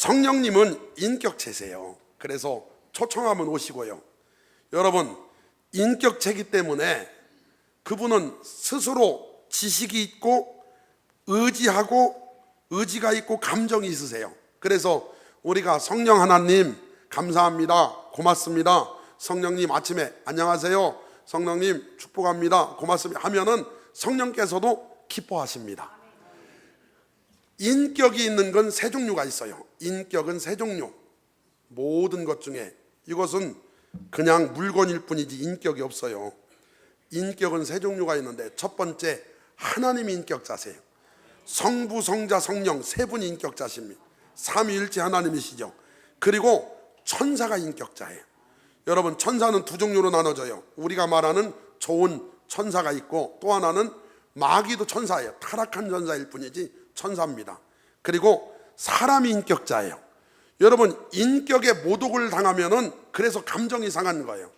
성령님은 인격체세요. 그래서 초청하면 오시고요. 여러분, 인격체이기 때문에 그분은 스스로 지식이 있고 의지가 있고 감정이 있으세요. 그래서 우리가 성령 하나님 감사합니다, 고맙습니다, 성령님 아침에 안녕하세요, 성령님 축복합니다, 고맙습니다 하면은 성령께서도 기뻐하십니다. 인격이 있는 건 세 종류가 있어요. 인격은 세 종류. 모든 것 중에 이것은 그냥 물건일 뿐이지 인격이 없어요. 인격은 세 종류가 있는데, 첫 번째 하나님이 인격자세요. 성부, 성자, 성령 세 분이 인격자십니다. 삼위일체 하나님이시죠. 그리고 천사가 인격자예요. 여러분, 천사는 두 종류로 나눠져요. 우리가 말하는 좋은 천사가 있고, 또 하나는 마귀도 천사예요. 타락한 천사일 뿐이지 천사입니다. 그리고 사람이 인격자예요. 여러분, 인격에 모독을 당하면은 그래서 감정이 상한 거예요.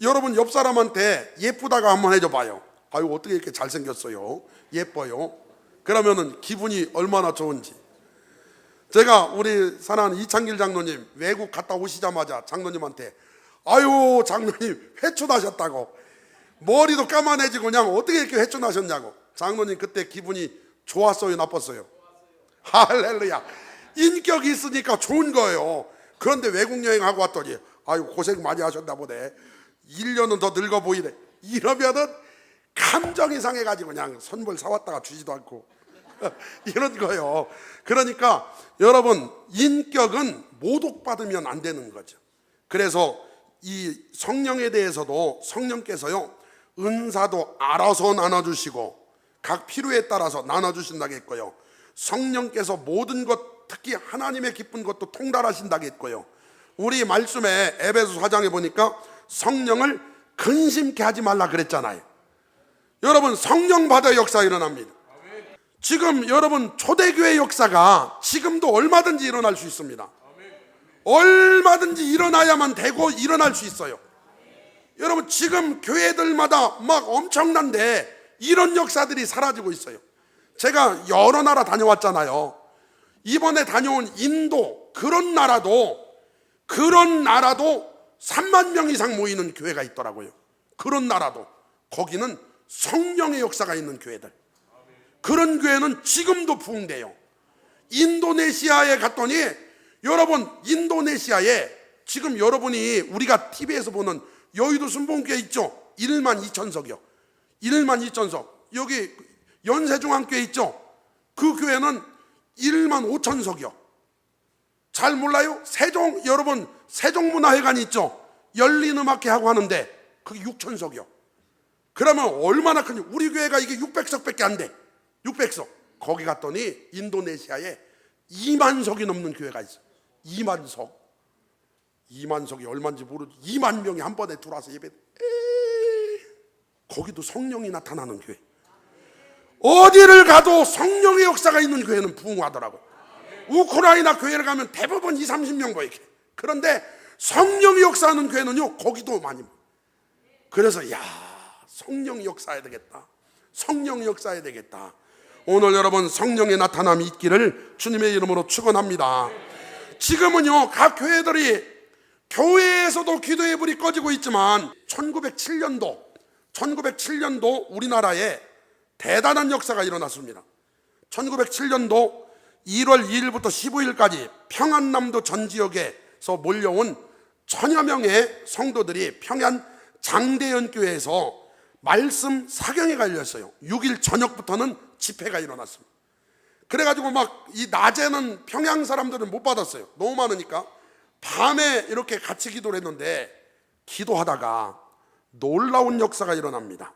여러분, 옆 사람한테 예쁘다고 한번 해줘봐요. 아유, 어떻게 이렇게 잘생겼어요, 예뻐요. 그러면은 기분이 얼마나 좋은지. 제가 우리 사랑하는 이창길 장로님 외국 갔다 오시자마자 장로님한테, 아유 장로님 회춘하셨다고, 머리도 까만해지고 그냥 어떻게 이렇게 회춘하셨냐고. 장로님 그때 기분이 좋았어요, 나빴어요? 할렐루야. 인격이 있으니까 좋은 거예요. 그런데 외국 여행하고 왔더니 아유 고생 많이 하셨나 보네, 1년은 더 늙어 보이네, 이러면은 감정이 상해가지고 그냥 선물 사왔다가 주지도 않고 이런 거예요. 그러니까 여러분, 인격은 모독받으면 안 되는 거죠. 그래서 이 성령에 대해서도 성령께서요 은사도 알아서 나눠주시고 각 필요에 따라서 나눠주신다겠고요, 성령께서 모든 것, 특히 하나님의 기쁜 것도 통달하신다겠고요, 우리 말씀에 에베소 4장에 보니까 성령을 근심케 하지 말라 그랬잖아요. 여러분, 성령 받아 역사 일어납니다. 지금 여러분, 초대교회 역사가 지금도 얼마든지 일어날 수 있습니다. 얼마든지 일어나야만 되고 일어날 수 있어요. 여러분, 지금 교회들마다 막 엄청난데 이런 역사들이 사라지고 있어요. 제가 여러 나라 다녀왔잖아요. 이번에 다녀온 인도, 그런 나라도 3만 명 이상 모이는 교회가 있더라고요. 그런 나라도. 거기는 성령의 역사가 있는 교회들. 그런 교회는 지금도 부흥돼요. 인도네시아에 갔더니 여러분, 인도네시아에 지금 여러분이 우리가 TV에서 보는 여의도 순복음교회 있죠? 1만 2천석이요 1만 2천석. 여기 연세중앙교회 있죠? 그 교회는 1만 5천석이요 잘 몰라요? 여러분 세종문화회관이 있죠? 열린음악회 하고 하는데 그게 6천석이요 그러면 얼마나 큰지. 우리 교회가 이게 600석밖에 안 돼. 600석. 거기 갔더니 인도네시아에 2만 석이 넘는 교회가 있어. 2만 석. 2만 석이 얼마인지 모르지. 2만 명이 한 번에 들어와서 예배. 거기도 성령이 나타나는 교회. 어디를 가도 성령의 역사가 있는 교회는 부흥하더라고요. 우크라이나 교회를 가면 대부분 20, 30명 모이게. 그런데 성령의 역사하는 교회는요, 거기도 많이. 그래서 성령이 역사해야 되겠다. 성령이 역사해야 되겠다. 오늘 여러분, 성령의 나타남이 있기를 주님의 이름으로 축원합니다. 지금은요, 각 교회들이 교회에서도 기도의 불이 꺼지고 있지만 1907년도 우리나라에 대단한 역사가 일어났습니다. 1907년도 1월 2일부터 15일까지 평안남도 전 지역에서 몰려온 천여 명의 성도들이 평양 장대현 교회에서 말씀 사경회가 열렸어요. 6일 저녁부터는 집회가 일어났습니다. 그래가지고 막 이 낮에는 평양 사람들은 못 받았어요. 너무 많으니까. 밤에 이렇게 같이 기도를 했는데, 기도하다가 놀라운 역사가 일어납니다.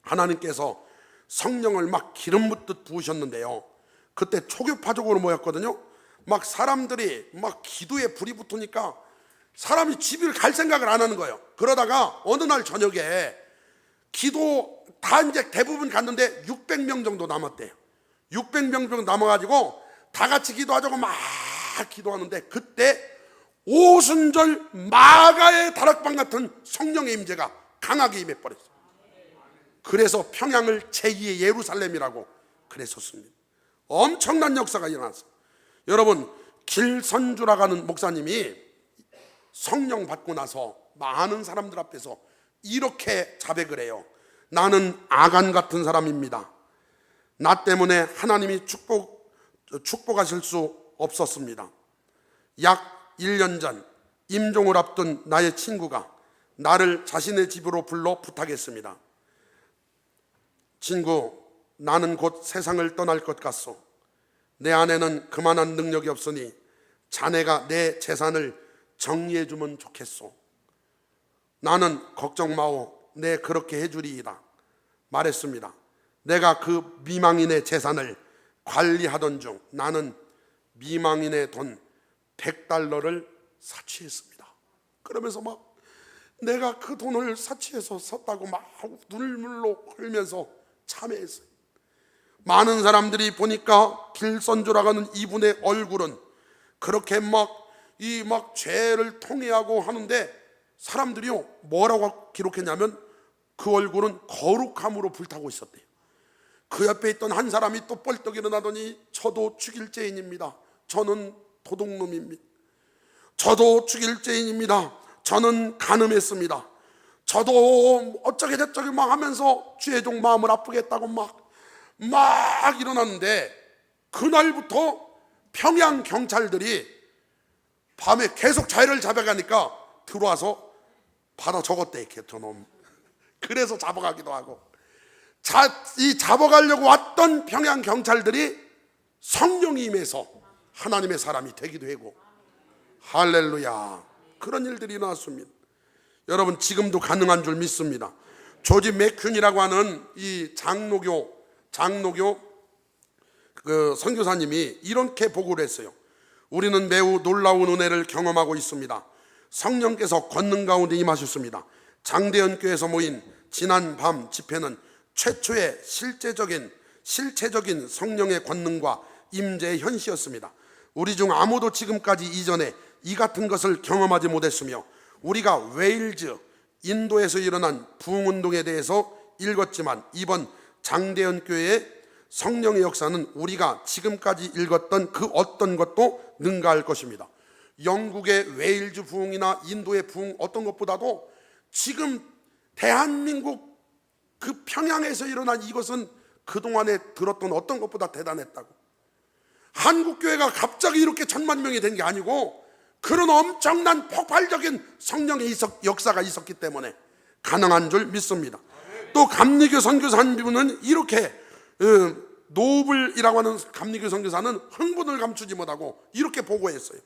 하나님께서 성령을 막 기름 붓듯 부으셨는데요, 그때 초교파적으로 모였거든요. 막 사람들이 막 기도에 불이 붙으니까 사람이 집을 갈 생각을 안 하는 거예요. 그러다가 어느 날 저녁에 기도 다 이제 대부분 갔는데 600명 정도 남았대요. 600명 정도 남아가지고 다 같이 기도하자고 막 기도하는데, 그때 오순절 마가의 다락방 같은 성령의 임재가 강하게 임해버렸어요. 그래서 평양을 제2의 예루살렘이라고 그랬었습니다. 엄청난 역사가 일어났어요. 여러분, 길선주라고 하는 목사님이 성령 받고 나서 많은 사람들 앞에서 이렇게 자백을 해요. 나는 아간 같은 사람입니다. 나 때문에 하나님이 축복하실 수 없었습니다. 약 1년 전 임종을 앞둔 나의 친구가 나를 자신의 집으로 불러 부탁했습니다. 친구, 나는 곧 세상을 떠날 것 같소. 내 안에는 그만한 능력이 없으니 자네가 내 재산을 정리해 주면 좋겠소. 나는 걱정 마오, 내 그렇게 해주리이다 말했습니다. 내가 그 미망인의 재산을 관리하던 중 나는 미망인의 돈 $100를 사취했습니다. 그러면서 막 내가 그 돈을 사취해서 썼다고 막 눈물로 흘면서 참회했어요. 많은 사람들이 보니까 길선조라고 하는 이분의 얼굴은 그렇게 막 죄를 통회하고 하는데 사람들이요 뭐라고 기록했냐면 그 얼굴은 거룩함으로 불타고 있었대요. 그 옆에 있던 한 사람이 또 뻘떡 일어나더니 저도 죽일 죄인입니다. 저는 도둑놈입니다. 저도 죽일 죄인입니다. 저는 간음했습니다. 저도 어쩌게 저쩌게 막 하면서 죄종 마음을 아프게 했다고 막 일어났는데 그날부터 평양 경찰들이 밤에 계속 자해를 잡아가니까 들어와서 받아 적었대. 개토놈. 그래서 잡아가기도 하고, 이 잡아가려고 왔던 평양 경찰들이 성령이 임해서 하나님의 사람이 되기도 하고, 할렐루야. 그런 일들이 일어났습니다. 여러분, 지금도 가능한 줄 믿습니다. 조지 맥튠이라고 하는 이 장로교 그 선교사님이 이렇게 보고를 했어요. 우리는 매우 놀라운 은혜를 경험하고 있습니다. 성령께서 권능 가운데 임하셨습니다. 장대현 교회에서 모인 지난 밤 집회는 최초의 실체적인 성령의 권능과 임재의 현시였습니다. 우리 중 아무도 지금까지 이전에 이 같은 것을 경험하지 못했으며, 우리가 웨일즈, 인도에서 일어난 부흥운동에 대해서 읽었지만 이번 장대현 교회의 성령의 역사는 우리가 지금까지 읽었던 그 어떤 것도 능가할 것입니다. 영국의 웨일즈 부흥이나 인도의 부흥 어떤 것보다도 지금 대한민국 그 평양에서 일어난 이것은 그동안에 들었던 어떤 것보다 대단했다고. 한국교회가 갑자기 이렇게 1000만 명이 된 게 아니고 그런 엄청난 폭발적인 성령의 역사가 있었기 때문에 가능한 줄 믿습니다. 또 감리교 선교사 한 분은 이렇게 노블이라고 하는 감리교 선교사는 흥분을 감추지 못하고 이렇게 보고했어요.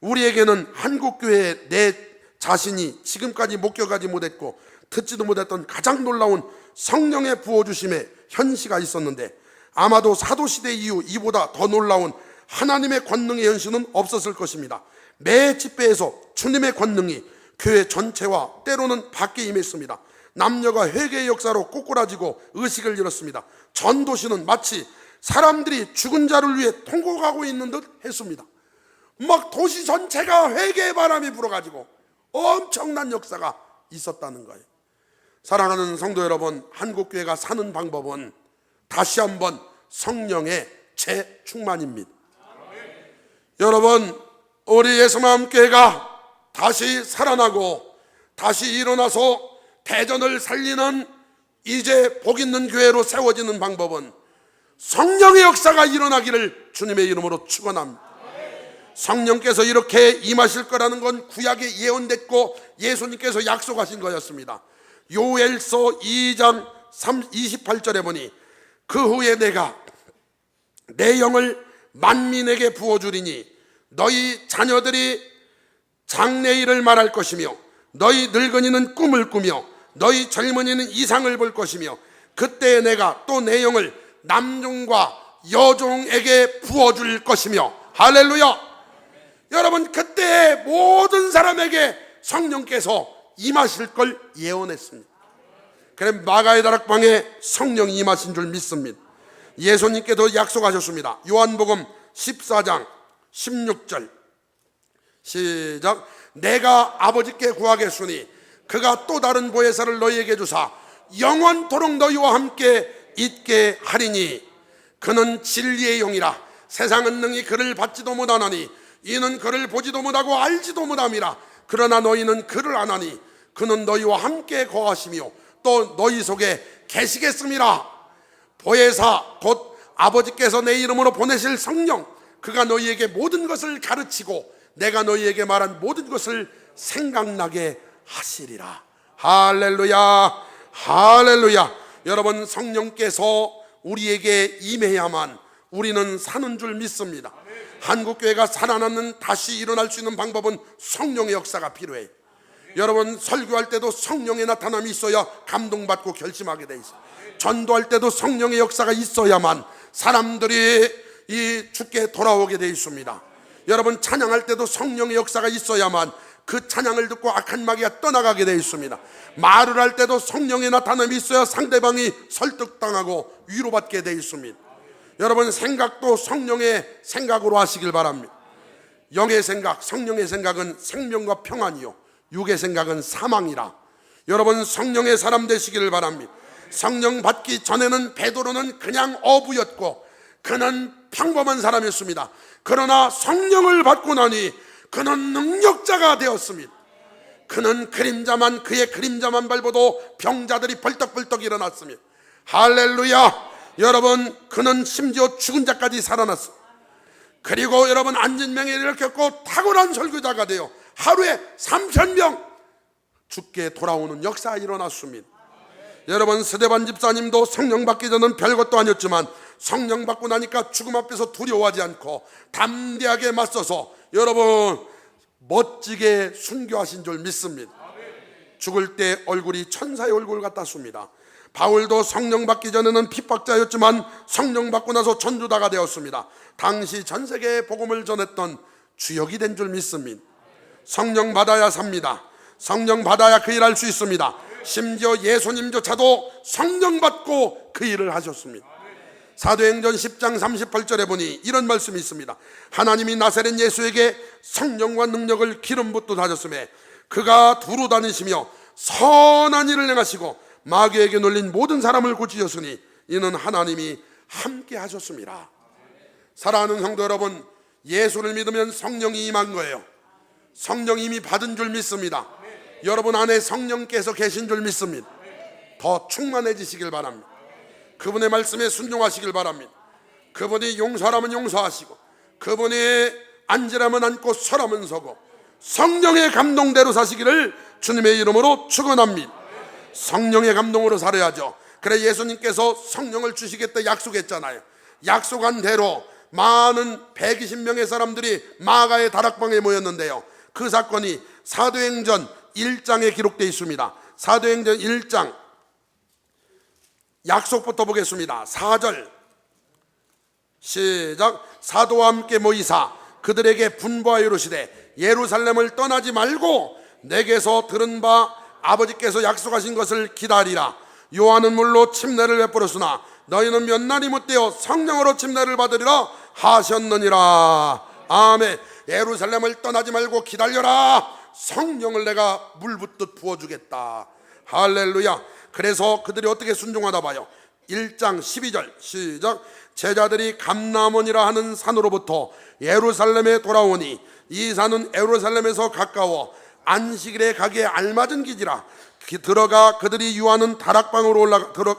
우리에게는 한국교회의 내 자신이 지금까지 목격하지 못했고 듣지도 못했던 가장 놀라운 성령의 부어주심의 현시가 있었는데, 아마도 사도시대 이후 이보다 더 놀라운 하나님의 권능의 현시는 없었을 것입니다. 매 집회에서 주님의 권능이 교회 전체와 때로는 밖에 임했습니다. 남녀가 회개의 역사로 꼬꾸라지고 의식을 잃었습니다. 전도시는 마치 사람들이 죽은 자를 위해 통곡하고 있는 듯 했습니다. 막 도시 전체가 회개의 바람이 불어가지고 엄청난 역사가 있었다는 거예요. 사랑하는 성도 여러분, 한국교회가 사는 방법은 다시 한번 성령의 재충만입니다. 여러분, 우리 예수마음교회가 다시 살아나고 다시 일어나서 대전을 살리는 이제 복 있는 교회로 세워지는 방법은 성령의 역사가 일어나기를 주님의 이름으로 축원합니다. 성령께서 이렇게 임하실 거라는 건 구약에 예언됐고 예수님께서 약속하신 거였습니다. 요엘서 2장 28절에 보니 그 후에 내가 내 영을 만민에게 부어주리니 너희 자녀들이 장래일을 말할 것이며 너희 늙은이는 꿈을 꾸며 너희 젊은이는 이상을 볼 것이며 그때 내가 또 내 영을 남종과 여종에게 부어줄 것이며, 할렐루야. 여러분, 그때 모든 사람에게 성령께서 임하실 걸 예언했습니다. 그래 마가의 다락방에 성령이 임하신 줄 믿습니다. 예수님께도 약속하셨습니다. 요한복음 14장 16절 시작. 내가 아버지께 구하겠으니 그가 또 다른 보혜사를 너희에게 주사 영원토록 너희와 함께 있게 하리니 그는 진리의 영이라 세상은 능히 그를 받지도 못하나니 이는 그를 보지도 못하고 알지도 못함이라. 그러나 너희는 그를 아나니 그는 너희와 함께 거하시며 또 너희 속에 계시겠음이라. 보혜사 곧 아버지께서 내 이름으로 보내실 성령, 그가 너희에게 모든 것을 가르치고 내가 너희에게 말한 모든 것을 생각나게 하시리라. 할렐루야, 할렐루야. 여러분, 성령께서 우리에게 임해야만 우리는 사는 줄 믿습니다. 한국교회가 살아나는, 다시 일어날 수 있는 방법은 성령의 역사가 필요해요. 여러분, 설교할 때도 성령의 나타남이 있어야 감동받고 결심하게 돼 있어요. 전도할 때도 성령의 역사가 있어야만 사람들이 이 주께 돌아오게 돼 있습니다. 여러분, 찬양할 때도 성령의 역사가 있어야만 그 찬양을 듣고 악한 마귀가 떠나가게 돼 있습니다. 말을 할 때도 성령의 나타남이 있어야 상대방이 설득당하고 위로받게 돼 있습니다. 여러분, 생각도 성령의 생각으로 하시길 바랍니다. 영의 생각, 성령의 생각은 생명과 평안이요 육의 생각은 사망이라. 여러분, 성령의 사람 되시기를 바랍니다. 성령 받기 전에는 베드로는 그냥 어부였고 그는 평범한 사람이었습니다. 그러나 성령을 받고 나니 그는 능력자가 되었습니다. 그는 그의 그림자만 밟아도 병자들이 벌떡벌떡 일어났습니다. 할렐루야. 여러분, 그는 심지어 죽은 자까지 살아났습니다. 그리고 여러분, 안진명예를 일으켰고 탁월한 설교자가 되어 하루에 3,000명 죽게 돌아오는 역사가 일어났습니다. 여러분, 스데반 집사님도 성령 받기 전은 별것도 아니었지만 성령 받고 나니까 죽음 앞에서 두려워하지 않고 담대하게 맞서서 여러분 멋지게 순교하신 줄 믿습니다. 죽을 때 얼굴이 천사의 얼굴 같았습니다. 바울도 성령 받기 전에는 핍박자였지만 성령 받고 나서 전도자가 되었습니다. 당시 전 세계에 복음을 전했던 주역이 된 줄 믿습니다. 성령 받아야 삽니다. 성령 받아야 그 일할 수 있습니다. 심지어 예수님조차도 성령 받고 그 일을 하셨습니다. 사도행전 10장 38절에 보니 이런 말씀이 있습니다. 하나님이 나사렛 예수에게 성령과 능력을 기름 붓고 다셨으며 그가 두루 다니시며 선한 일을 행하시고 마귀에게 놀린 모든 사람을 고치셨으니 이는 하나님이 함께 하셨습니다. 사랑하는 성도 여러분, 예수를 믿으면 성령이 임한 거예요. 성령 이미 받은 줄 믿습니다. 여러분 안에 성령께서 계신 줄 믿습니다. 더 충만해지시길 바랍니다. 그분의 말씀에 순종하시길 바랍니다. 그분이 용서하라면 용서하시고 그분이 앉으라면 앉고 서라면 서고 성령의 감동대로 사시기를 주님의 이름으로 축원합니다. 성령의 감동으로 살아야죠. 그래 예수님께서 성령을 주시겠다 약속했잖아요. 약속한 대로 많은 120명의 사람들이 마가의 다락방에 모였는데요. 그 사건이 사도행전 1장에 기록되어 있습니다. 사도행전 1장 약속부터 보겠습니다. 4절 시작. 사도와 함께 모이사 그들에게 분부하여 이르시되 예루살렘을 떠나지 말고 내게서 들은 바 아버지께서 약속하신 것을 기다리라. 요한은 물로 침례를 베풀었으나 너희는 몇 날이 못되어 성령으로 침례를 받으리라 하셨느니라. 아멘. 예루살렘을 떠나지 말고 기다려라. 성령을 내가 물 붓듯 부어주겠다. 할렐루야. 그래서 그들이 어떻게 순종하다 봐요. 1장 12절 시작. 제자들이 감람원이라 하는 산으로부터 예루살렘에 돌아오니 이 산은 예루살렘에서 가까워 안식일에 가기에 알맞은 기지라. 들어가 그들이 유하는 다락방으로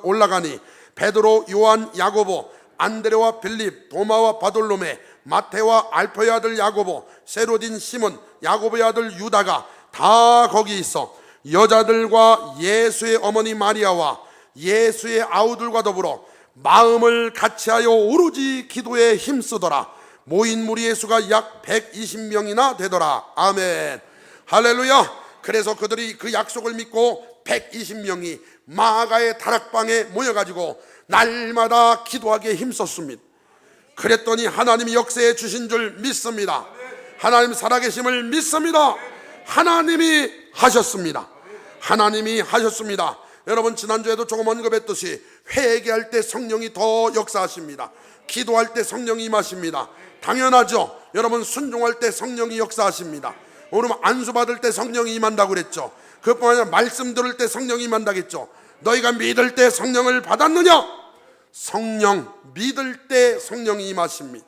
올라가니 베드로, 요한, 야고보, 안드레와 빌립, 도마와 바돌로메, 마테와 알포의 아들 야고보, 세로딘 시몬, 야고보의 아들 유다가 다 거기 있어 여자들과 예수의 어머니 마리아와 예수의 아우들과 더불어 마음을 같이하여 오로지 기도에 힘쓰더라. 모인 무리의 수가 약 120명이나 되더라. 아멘. 할렐루야. 그래서 그들이 그 약속을 믿고 120명이 마가의 다락방에 모여가지고 날마다 기도하기에 힘썼습니다. 그랬더니 하나님이 역사해 주신 줄 믿습니다. 하나님 살아계심을 믿습니다. 하나님이 하셨습니다. 하나님이 하셨습니다. 여러분 지난주에도 조금 언급했듯이 회개할 때 성령이 더 역사하십니다. 기도할 때 성령이 임하십니다. 당연하죠. 여러분 순종할 때 성령이 역사하십니다. 오늘 안수 받을 때 성령이 임한다고 그랬죠. 그뿐만 아니라 말씀 들을 때 성령이 임한다고 했죠. 너희가 믿을 때 성령을 받았느냐? 성령 믿을 때 성령이 임하십니다.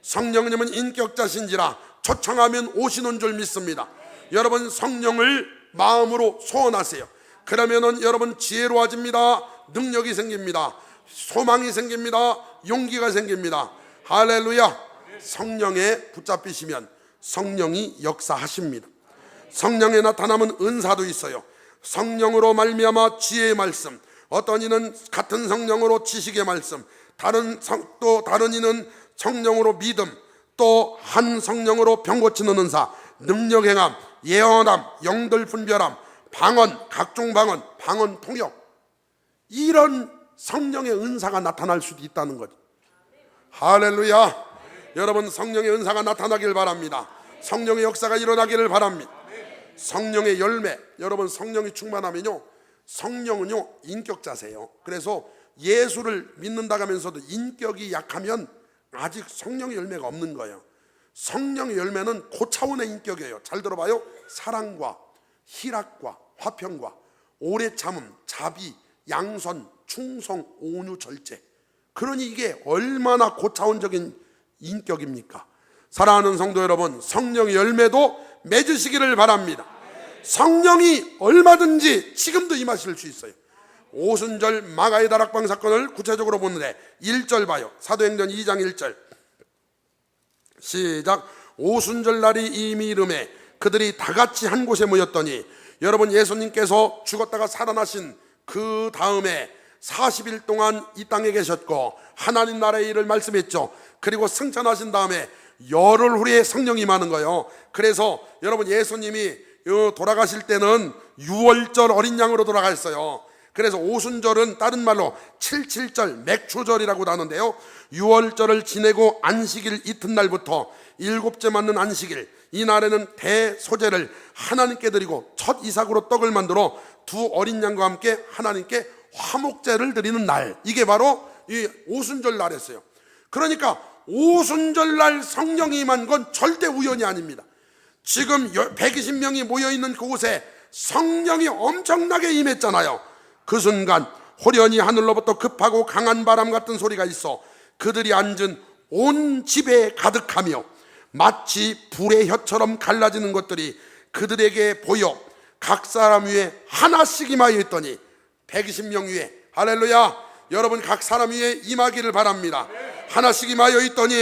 성령님은 인격자신지라 초청하면 오시는 줄 믿습니다. 여러분 성령을 마음으로 소원하세요. 그러면은 여러분 지혜로워집니다. 능력이 생깁니다. 소망이 생깁니다. 용기가 생깁니다. 할렐루야. 성령에 붙잡히시면 성령이 역사하십니다. 성령에 나타나면 은사도 있어요. 성령으로 말미암아 지혜의 말씀, 어떤 이는 같은 성령으로 지식의 말씀, 또 다른 이는 성령으로 믿음, 또 한 성령으로 병 고치는 은사, 능력 행함, 예언함, 영들 분별함, 방언, 각종 방언, 방언 통역, 이런 성령의 은사가 나타날 수도 있다는 거죠. 할렐루야. 여러분 성령의 은사가 나타나길 바랍니다. 성령의 역사가 일어나기를 바랍니다. 성령의 열매, 여러분 성령이 충만하면요, 성령은요 인격자세요. 그래서 예수를 믿는다고 하면서도 인격이 약하면 아직 성령의 열매가 없는 거예요. 성령의 열매는 고차원의 인격이에요. 잘 들어봐요. 사랑과 희락과 화평과 오래 참음, 자비, 양선, 충성, 온유, 절제. 그러니 이게 얼마나 고차원적인 인격입니까? 사랑하는 성도 여러분, 성령의 열매도 맺으시기를 바랍니다. 성령이 얼마든지 지금도 임하실 수 있어요. 오순절 마가의 다락방 사건을 구체적으로 보는데 1절 봐요. 사도행전 2장 1절 시작. 오순절 날이 이미 이름에 그들이 다 같이 한 곳에 모였더니, 여러분 예수님께서 죽었다가 살아나신 그 다음에 40일 동안 이 땅에 계셨고 하나님 나라의 일을 말씀했죠. 그리고 승천하신 다음에 열흘 후에 성령이 임하는 거예요. 그래서 여러분 예수님이 돌아가실 때는 유월절 어린 양으로 돌아가셨어요. 그래서 오순절은 다른 말로 77절 맥추절이라고도 하는데요, 유월절을 지내고 안식일 이튿날부터 일곱째 맞는 안식일, 이 날에는 대소제를 하나님께 드리고 첫 이삭으로 떡을 만들어 두 어린 양과 함께 하나님께 화목제를 드리는 날, 이게 바로 이 오순절 날이었어요. 그러니까 오순절 날 성령이 임한 건 절대 우연이 아닙니다. 지금 120명이 모여있는 그곳에 성령이 엄청나게 임했잖아요. 그 순간 호련히 하늘로부터 급하고 강한 바람 같은 소리가 있어 그들이 앉은 온 집에 가득하며 마치 불의 혀처럼 갈라지는 것들이 그들에게 보여 각 사람 위에 하나씩 임하여 있더니, 120명 위에, 할렐루야, 여러분 각 사람 위에 임하기를 바랍니다. 하나씩 임하여 있더니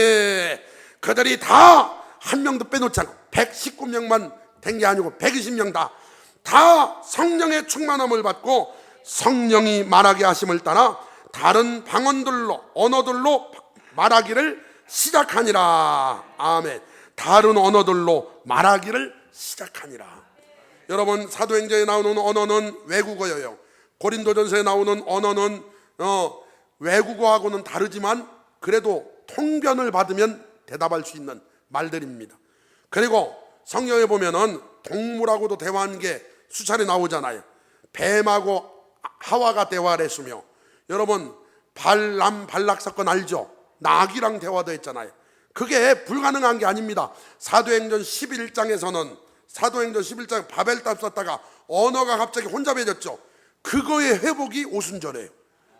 그들이 다 한 명도 빼놓지 않고 119명만 된 게 아니고 120명 다 성령의 충만함을 받고 성령이 말하게 하심을 따라 다른 방언들로, 언어들로 말하기를 시작하니라. 아멘. 다른 언어들로 말하기를 시작하니라. 여러분 사도행전에 나오는 언어는 외국어예요. 고린도전서에 나오는 언어는 외국어하고는 다르지만 그래도 통변을 받으면 대답할 수 있는 말들입니다. 그리고 성경에 보면은 동물하고도 대화한 게 수차례 나오잖아요. 뱀하고 하와가 대화를 했으며, 여러분 발람 발락 사건 알죠? 낙이랑 대화도 했잖아요. 그게 불가능한 게 아닙니다. 사도행전 11장에서는 사도행전 11장 바벨탑 썼다가 언어가 갑자기 혼잡해졌죠. 그거의 회복이 오순절이에요.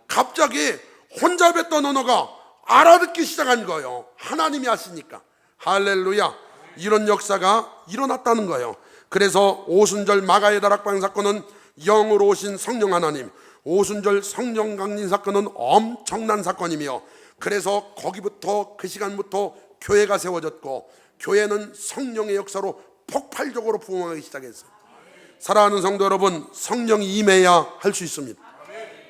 갑자기 혼잡했던 언어가 알아듣기 시작한 거예요. 하나님이 하시니까. 할렐루야. 이런 역사가 일어났다는 거예요. 그래서 오순절 마가의 다락방 사건은 영으로 오신 성령 하나님, 오순절 성령 강림 사건은 엄청난 사건이며, 그래서 거기부터 그 시간부터 교회가 세워졌고 교회는 성령의 역사로 폭발적으로 부흥하기 시작했어요. 사랑하는 성도 여러분, 성령이 임해야 할 수 있습니다.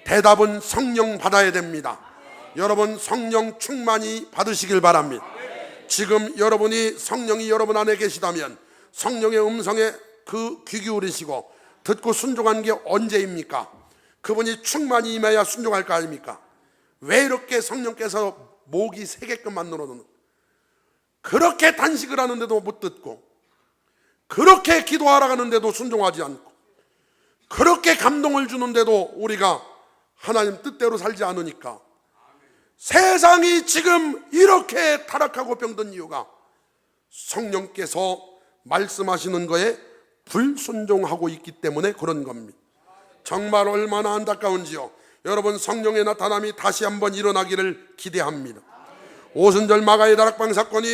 대답은 성령 받아야 됩니다. 여러분 성령 충만히 받으시길 바랍니다. 지금 여러분이 성령이 여러분 안에 계시다면 성령의 음성에 귀 기울이시고 듣고 순종한 게 언제입니까? 그분이 충만히 임해야 순종할 거 아닙니까? 왜 이렇게 성령께서 목이 세게끔 만들어 놓는, 그렇게 단식을 하는데도 못 듣고, 그렇게 기도하러 가는데도 순종하지 않고, 그렇게 감동을 주는데도 우리가 하나님 뜻대로 살지 않으니까 세상이 지금 이렇게 타락하고 병든 이유가 성령께서 말씀하시는 거에 불순종하고 있기 때문에 그런 겁니다. 정말 얼마나 안타까운지요. 여러분 성령의 나타남이 다시 한번 일어나기를 기대합니다. 오순절 마가의 다락방 사건이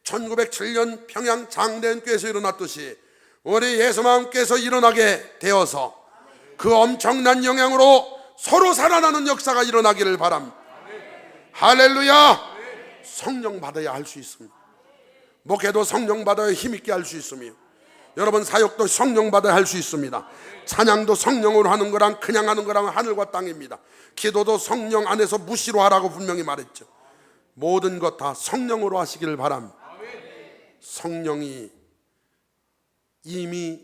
1907년 평양 장대인교회에서 일어났듯이 우리 예수마음께서 일어나게 되어서 그 엄청난 영향으로 서로 살아나는 역사가 일어나기를 바랍니다. 할렐루야. 성령 받아야 할 수 있습니다. 목회도 성령 받아야 힘있게 할 수 있으며, 여러분 사역도 성령 받아야 할 수 있습니다. 찬양도 성령으로 하는 거랑 그냥 하는 거랑 하늘과 땅입니다. 기도도 성령 안에서 무시로 하라고 분명히 말했죠. 모든 것 다 성령으로 하시기를 바랍니다. 성령이 이미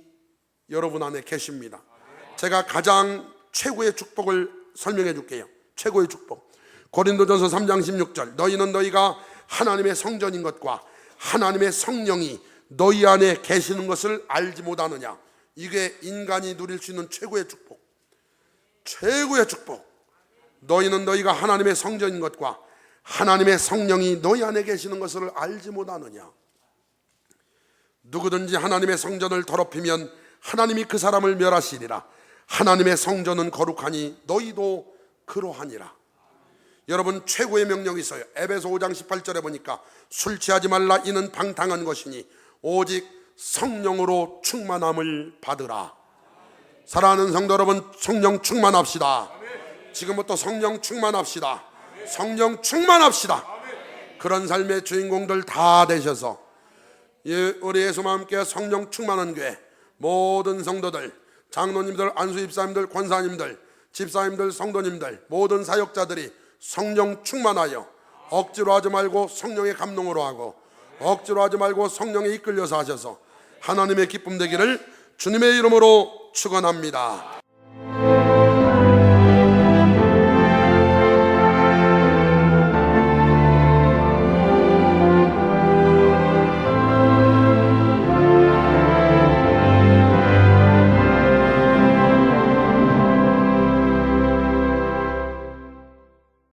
여러분 안에 계십니다. 제가 가장 최고의 축복을 설명해 줄게요. 최고의 축복, 고린도전서 3장 16절, 너희는 너희가 하나님의 성전인 것과 하나님의 성령이 너희 안에 계시는 것을 알지 못하느냐. 이게 인간이 누릴 수 있는 최고의 축복, 최고의 축복. 너희는 너희가 하나님의 성전인 것과 하나님의 성령이 너희 안에 계시는 것을 알지 못하느냐. 누구든지 하나님의 성전을 더럽히면 하나님이 그 사람을 멸하시리라. 하나님의 성전은 거룩하니 너희도 그러하니라. 여러분 최고의 명령이 있어요. 에베소 5장 18절에 보니까 술 취하지 말라, 이는 방탕한 것이니 오직 성령으로 충만함을 받으라. 사랑하는 성도 여러분, 성령 충만합시다. 지금부터 성령 충만합시다. 성령 충만합시다. 그런 삶의 주인공들 다 되셔서 우리 예수와 함께 성령 충만한 교회, 모든 성도들, 장로님들, 안수집사님들, 권사님들, 집사님들, 성도님들, 모든 사역자들이 성령 충만하여 억지로 하지 말고 성령의 감동으로 하고, 억지로 하지 말고 성령에 이끌려서 하셔서 하나님의 기쁨 되기를 주님의 이름으로 축원합니다.